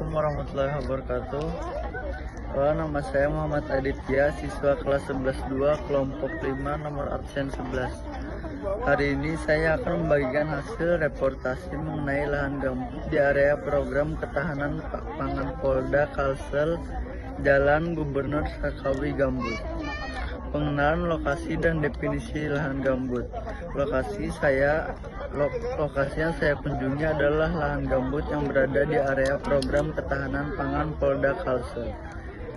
Assalamualaikum warahmatullahi wabarakatuh. Nama saya Muhammad Aditya, siswa kelas 11-2 kelompok 5 nomor absen 11. Hari ini saya akan membagikan hasil reportasi mengenai lahan gambut di area program ketahanan pangan Polda Kalsel, Jalan Gubernur Sakawi Gambut. Pengenalan lokasi dan definisi lahan gambut. Lokasi yang saya kunjungi adalah lahan gambut yang berada di area program ketahanan pangan Polda Kalsel,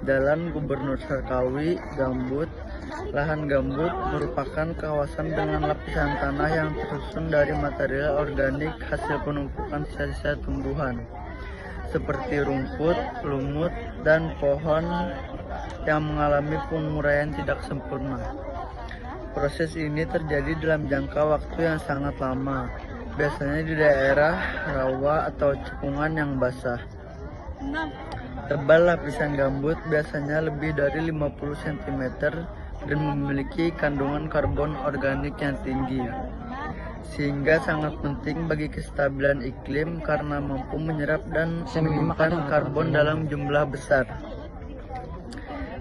Jalan Gubernur Sakawi Gambut. Lahan gambut merupakan kawasan dengan lapisan tanah yang tersusun dari material organik hasil penumpukan sisa-sisa tumbuhan seperti rumput, lumut, dan pohon yang mengalami penguraian tidak sempurna. Proses ini terjadi dalam jangka waktu yang sangat lama, biasanya di daerah rawa atau cekungan yang basah. Tebal lapisan gambut biasanya lebih dari 50 cm dan memiliki kandungan karbon organik yang tinggi, sehingga sangat penting bagi kestabilan iklim karena mampu menyerap dan menyimpan karbon dalam jumlah besar.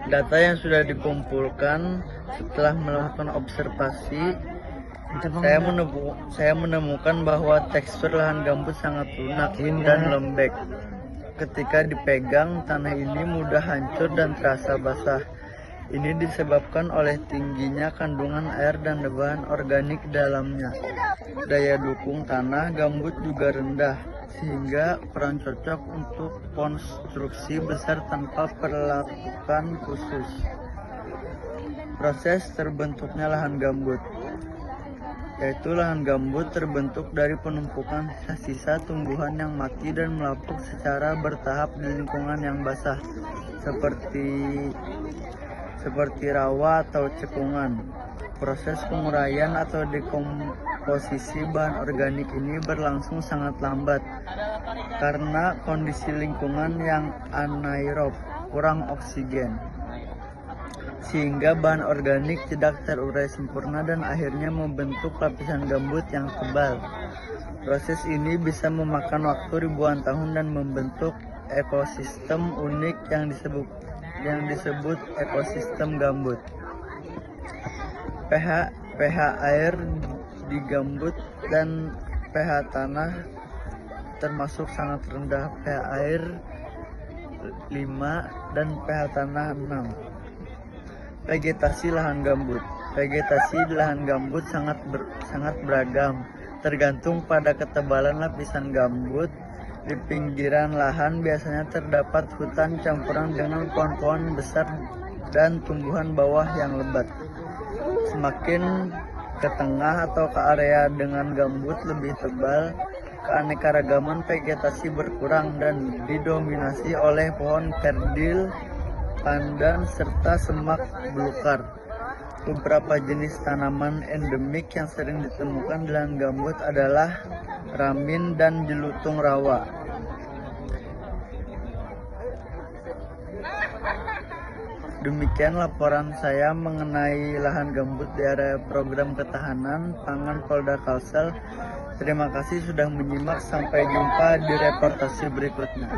Data yang sudah dikumpulkan setelah melakukan observasi, saya menemukan bahwa tekstur lahan gambut sangat lunak dan lembek. Ketika dipegang, tanah ini mudah hancur dan terasa basah. Ini disebabkan oleh tingginya kandungan air dan bahan organik dalamnya. Daya dukung tanah gambut juga rendah, sehingga kurang cocok untuk konstruksi besar tanpa perlakuan khusus. Proses terbentuknya lahan gambut, yaitu lahan gambut terbentuk dari penumpukan sisa-sisa tumbuhan yang mati dan melapuk secara bertahap di lingkungan yang basah, seperti rawa atau cekungan. Proses penguraian atau dekomposisi bahan organik ini berlangsung sangat lambat karena kondisi lingkungan yang anaerob, kurang oksigen, sehingga bahan organik tidak terurai sempurna dan akhirnya membentuk lapisan gambut yang tebal. Proses ini bisa memakan waktu ribuan tahun dan membentuk ekosistem unik yang disebut ekosistem gambut. pH air di gambut dan pH tanah termasuk sangat rendah, pH air 5 dan pH tanah 6. Vegetasi lahan gambut. Vegetasi di lahan gambut sangat beragam, tergantung pada ketebalan lapisan gambut. Di pinggiran lahan biasanya terdapat hutan campuran dengan pohon-pohon besar dan tumbuhan bawah yang lebat. Semakin ke tengah atau ke area dengan gambut lebih tebal, keanekaragaman vegetasi berkurang dan didominasi oleh pohon kerdil, pandan, serta semak belukar. Beberapa jenis tanaman endemik yang sering ditemukan di lahan gambut adalah ramin dan jelutung rawa. Demikian laporan saya mengenai lahan gambut di area program ketahanan pangan Polda Kalsel. Terima kasih sudah menyimak. Sampai jumpa di reportasi berikutnya.